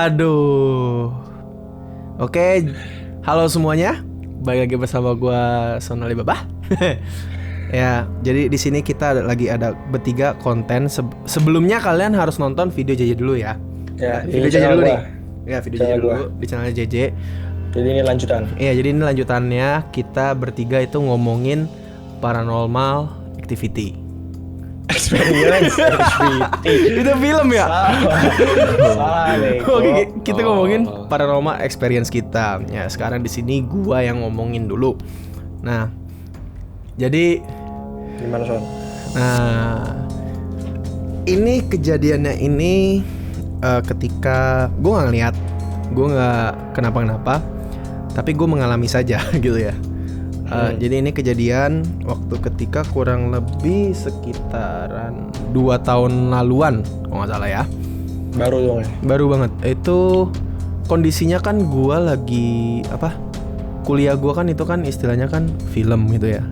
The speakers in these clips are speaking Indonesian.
Aduh. Oke, halo semuanya. Balik lagi bersama gua Sonali Babah. Ya, jadi di sini kita lagi ada bertiga konten. Sebelumnya kalian harus nonton video JJ dulu ya. Ya, Video JJ dulu nih. Ya, video JJ dulu di channelnya JJ. Jadi ini lanjutan. Iya, jadi ini lanjutannya. Kita bertiga itu ngomongin paranormal activity. Experience. Itu film ya? Salah nih. Oke, kita ngomongin paranormal experience kita. Ya, sekarang di sini gua yang ngomongin dulu. Nah, jadi Gimana Son? nah ini kejadiannya ini ketika gua nggak ngeliat, gua nggak kenapa-kenapa, tapi gua mengalami saja gitu ya. Jadi ini kejadian waktu ketika kurang lebih sekitaran 2 tahun laluan kalau nggak salah ya. Baru dong ya? Baru banget. Itu kondisinya kan gua lagi kuliah gua kan itu kan istilahnya kan film gitu ya.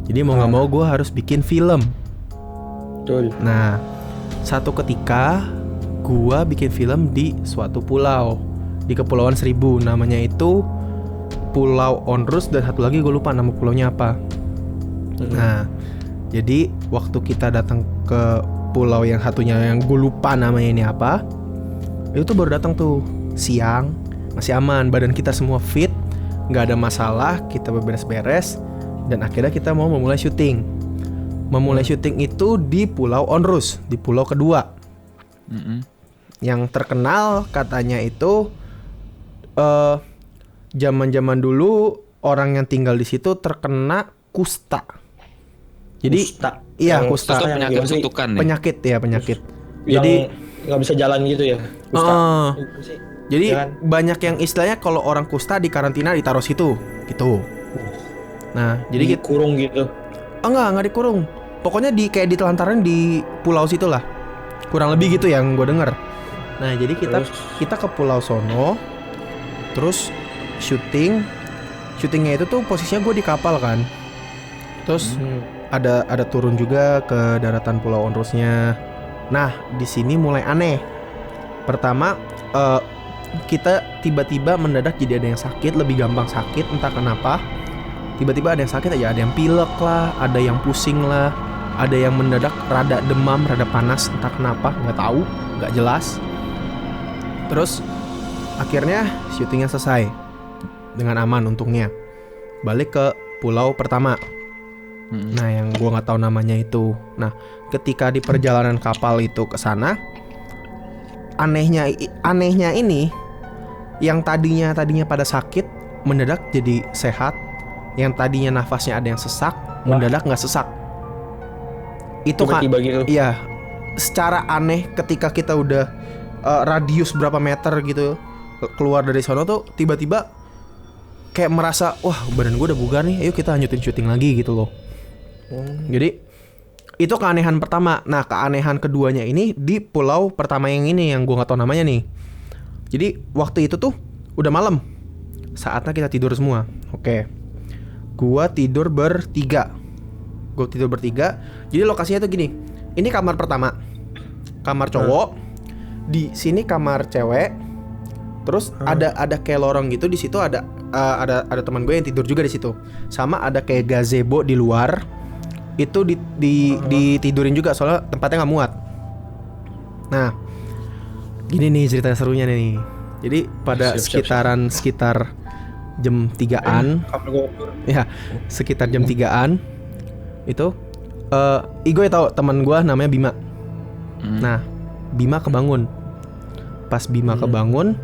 Jadi mau nggak mau gua harus bikin film. Betul. Nah, satu ketika gua bikin film di suatu pulau di Kepulauan Seribu, namanya itu Pulau Onrus, dan satu lagi gue lupa nama pulaunya apa. Nah, jadi waktu kita datang ke pulau yang satunya yang gue lupa namanya ini apa, itu tuh baru datang tuh siang, masih aman, badan kita semua fit, nggak ada masalah, kita beres-beres, dan akhirnya kita mau memulai syuting. Memulai syuting itu di Pulau Onrus, di pulau kedua. Yang terkenal katanya itu zaman-zaman dulu orang yang tinggal di situ terkena kusta. Jadi kusta. Iya, kusta. Itu penyakit kutukan ya? Penyakit. Jadi nggak bisa jalan gitu ya? Kusta. Jadi Ya kan? banyak yang istilahnya kalau orang kusta di karantina ditaruh situ gitu. Nah, jadi kurung gitu. enggak dikurung. Pokoknya kayak ditelantarin di pulau situ lah. Kurang lebih gitu yang gue denger. Nah, jadi kita ke pulau sono. Terus syutingnya itu tuh posisinya gue di kapal kan. Terus ada turun juga ke daratan Pulau Onrusnya. Nah, di sini mulai aneh. Pertama, kita tiba-tiba mendadak jadi ada yang sakit, lebih gampang sakit entah kenapa. Tiba-tiba ada yang sakit aja, ada yang pilek lah, ada yang pusing lah, ada yang mendadak rada demam, rada panas entah kenapa, nggak tahu, nggak jelas. Terus akhirnya syutingnya selesai dengan aman untungnya. Balik ke pulau pertama. Nah, yang gua nggak tahu namanya itu. Nah, ketika di perjalanan kapal itu ke sana, anehnya ini yang tadinya pada sakit mendadak jadi sehat, yang tadinya nafasnya ada yang sesak mendadak nggak sesak. Itu kan gitu. Iya, secara aneh ketika kita udah radius berapa meter gitu keluar dari sono tuh tiba-tiba kayak merasa wah badan gue udah bugar nih, ayo kita lanjutin syuting lagi gitu loh. Jadi itu keanehan pertama. Nah, keanehan keduanya ini di pulau pertama yang ini yang gue nggak tahu namanya nih. Jadi waktu itu tuh udah malam, saatnya kita tidur semua. Oke, gue tidur bertiga. Jadi lokasinya tuh gini. Ini kamar pertama, kamar cowok. Di sini kamar cewek. Terus ada kayak lorong gitu, di situ ada teman gue yang tidur juga di situ. Sama ada kayak gazebo di luar. Itu ditidurin juga soalnya tempatnya nggak muat. Nah, gini nih cerita serunya nih. Jadi pada sekitar jam 3-an. Ya, sekitar jam 3-an itu Igoy tahu teman gue namanya Bima. Nah, Bima kebangun. Pas Bima kebangun,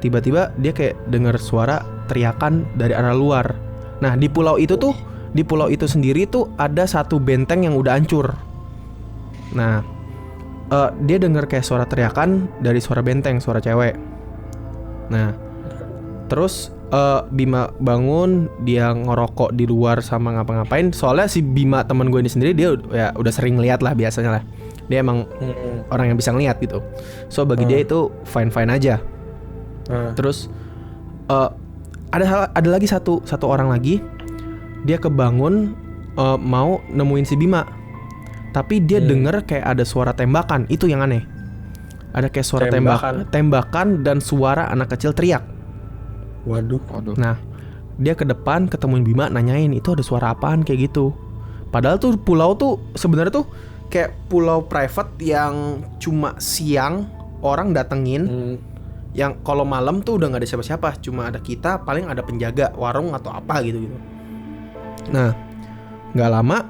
tiba-tiba dia kayak dengar suara teriakan dari arah luar. Nah, di pulau itu sendiri tuh ada satu benteng yang udah hancur. Nah, dia dengar kayak suara teriakan dari suara benteng, suara cewek. Nah, terus Bima bangun, dia ngerokok di luar sama ngapa-ngapain. Soalnya si Bima teman gue ini sendiri dia udah sering lihat lah biasanya lah. Dia emang orang yang bisa ngeliat gitu. So bagi dia itu fine-fine aja. Terus ada lagi satu orang lagi, dia kebangun mau nemuin si Bima, tapi dia denger kayak ada suara tembakan. Itu yang aneh. Ada kayak suara Tembakan. tembakan dan suara anak kecil teriak. Waduh. Nah, dia ke depan ketemuin Bima, nanyain itu ada suara apaan kayak gitu. Padahal tuh pulau tuh sebenarnya tuh kayak pulau private yang cuma siang orang datengin. Yang kalau malam tuh udah nggak ada siapa-siapa, cuma ada kita, paling ada penjaga warung atau apa gitu. Nah, nggak lama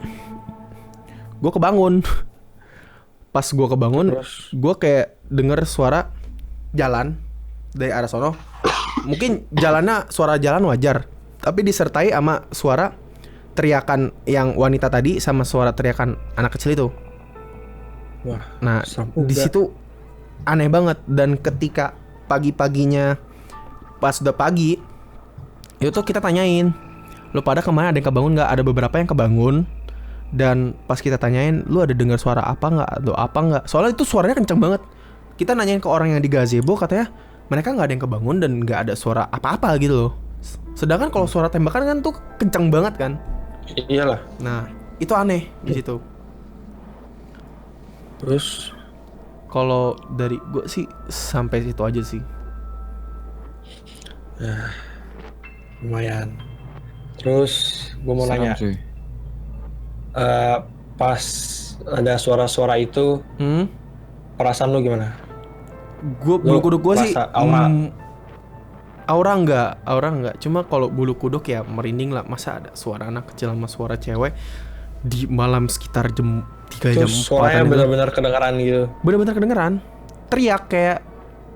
gue kebangun. Pas gue kebangun, gue kayak denger suara jalan dari arah sono. Mungkin jalannya suara jalan wajar, tapi disertai sama suara teriakan yang wanita tadi sama suara teriakan anak kecil itu. Wah. Nah, di situ aneh banget. Dan ketika pagi-paginya, pas udah pagi, itu kita tanyain, lu pada kemana, ada yang kebangun nggak? Ada beberapa yang kebangun. Dan pas kita tanyain, lu ada dengar suara apa nggak atau apa nggak? Soalnya itu suaranya kenceng banget. Kita nanyain ke orang yang di gazebo, katanya mereka nggak ada yang kebangun dan nggak ada suara apa-apa gitu loh. Sedangkan kalau suara tembakan kan tuh kenceng banget kan. Iyalah. Nah, itu aneh di situ. Terus kalau dari gue sih sampai situ aja sih. lumayan. Terus gue mau nanya, Sih. pas ada suara-suara itu, perasaan lu gimana? Gue bulu kuduk gue sih merasa aura enggak. Cuma kalau bulu kuduk ya merinding lah. Masa ada suara anak kecil sama suara cewek di malam sekitar jam 3 jam 4 Terus suaranya benar-benar kedengaran gitu. Bener-bener kedengeran. Teriak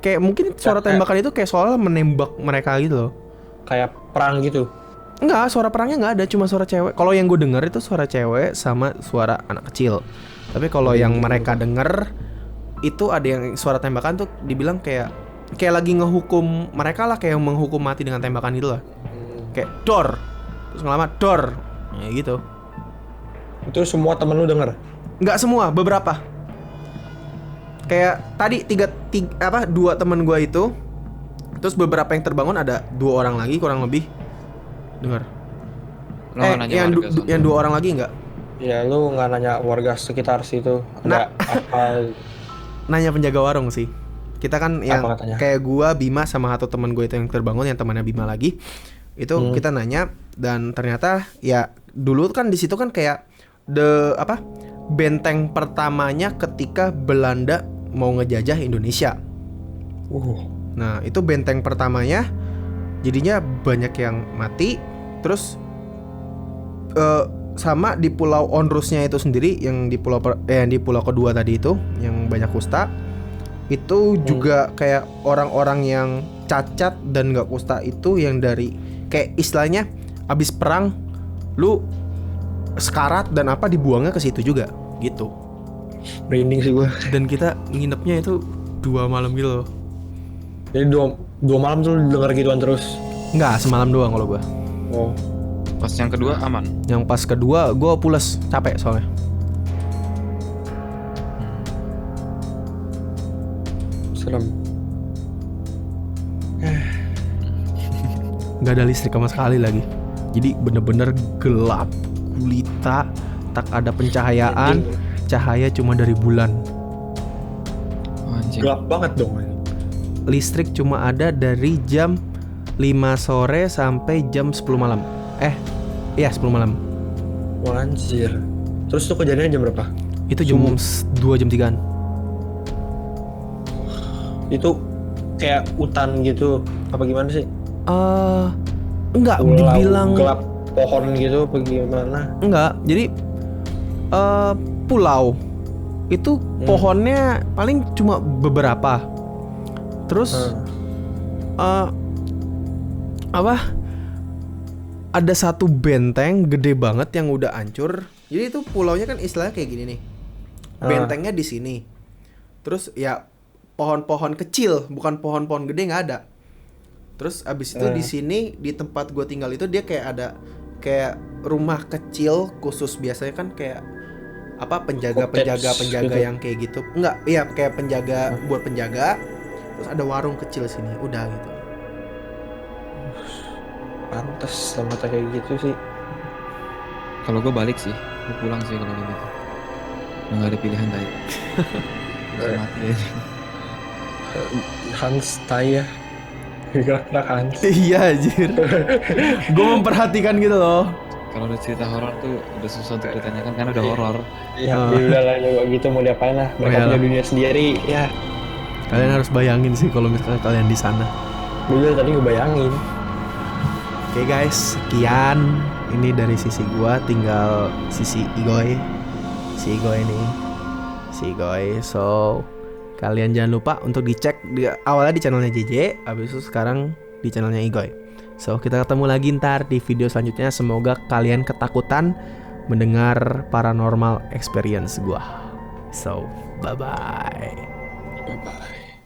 kayak mungkin suara tembakan itu kayak soalnya menembak mereka gitu loh. Kayak perang gitu. Enggak, suara perangnya enggak ada, cuma suara cewek. Kalau yang gue denger itu suara cewek sama suara anak kecil. Tapi kalau yang mereka denger itu ada yang suara tembakan tuh dibilang kayak lagi ngehukum mereka lah, kayak menghukum mati dengan tembakan gitu lah. Kayak dor. Terus ngelama dor. Ya gitu. Itu semua temen lu denger? Enggak semua, beberapa. Kayak tadi dua teman gue itu. Terus beberapa yang terbangun, ada 2 orang lagi kurang lebih dengar. Yang 2 orang lagi enggak? Ya lu nggak nanya warga sekitar situ ada apa? Nanya penjaga warung sih. Kita kan yang kayak gua, Bima sama satu teman gue itu yang terbangun, yang temannya Bima lagi. Itu kita nanya dan ternyata ya dulu kan di situ kan kayak benteng pertamanya ketika Belanda mau ngejajah Indonesia. Nah, itu benteng pertamanya. Jadinya banyak yang mati. Terus sama di Pulau Onrusnya itu sendiri, yang di pulau kedua tadi itu, yang banyak kusta. Itu juga kayak orang-orang yang cacat dan gak kusta itu, yang dari kayak istilahnya abis perang lu sekarat dan apa dibuangnya ke situ juga gitu. Merinding sih gua. Dan kita nginepnya itu 2 malam gitu loh. Jadi 2 malam tuh denger gituan terus? Enggak, semalam doang kalau gua. Oh. Pas yang kedua aman? Yang pas kedua gua pules, capek soalnya. Serem. Gak ada listrik sama sekali lagi. Jadi bener-bener gelap gulita, tak ada pencahayaan. Cahaya cuma dari bulan. Anjing. Gelap banget dong. Listrik cuma ada dari jam 5 sore sampai jam 10 malam. Iya 10 malam. Wah, anjir. Terus tuh kejadiannya jam berapa? Itu jam 2 jam 3-an. Itu kayak hutan gitu apa gimana sih? Enggak dibilang gelap pohon gitu apa gimana? Enggak, jadi pulau itu pohonnya paling cuma beberapa. Terus ada satu benteng gede banget yang udah hancur. Jadi itu pulaunya kan istilahnya kayak gini nih. Bentengnya di sini. Terus ya pohon-pohon kecil, bukan pohon-pohon gede, nggak ada. Terus abis itu di sini di tempat gue tinggal itu dia kayak ada kayak rumah kecil khusus, biasanya kan kayak apa penjaga gitu. yang kayak gitu. Enggak, iya kayak penjaga buat penjaga. Terus ada warung kecil sini, udah gitu. Pantes sama kayak gitu sih. Kalau gue balik sih, gue pulang sih kalau gitu. Nggak ada pilihan tadi. Bisa mati aja. Hans tai ya. Gerak-gerak Hans. Iya anjir. Gue memperhatikan gitu loh. Kalau udah cerita horor tuh udah susah untuk ditanyakan karena udah horor. Ya, udah lah juga gitu mau diapain lah. Mereka Iyalah. punya dunia sendiri. Ya, Kalian harus bayangin sih kalau misalkan kalian di sana. gue tadi ngebayangin. Oke guys, sekian. Ini dari sisi gua, tinggal sisi Igoy. Si Igoy nih. Si Igoy. So, kalian jangan lupa untuk dicek awalnya di channelnya JJ, habis itu sekarang di channelnya Igoy. So, kita ketemu lagi ntar di video selanjutnya. Semoga kalian ketakutan mendengar paranormal experience gua. So, bye-bye. Bye-bye.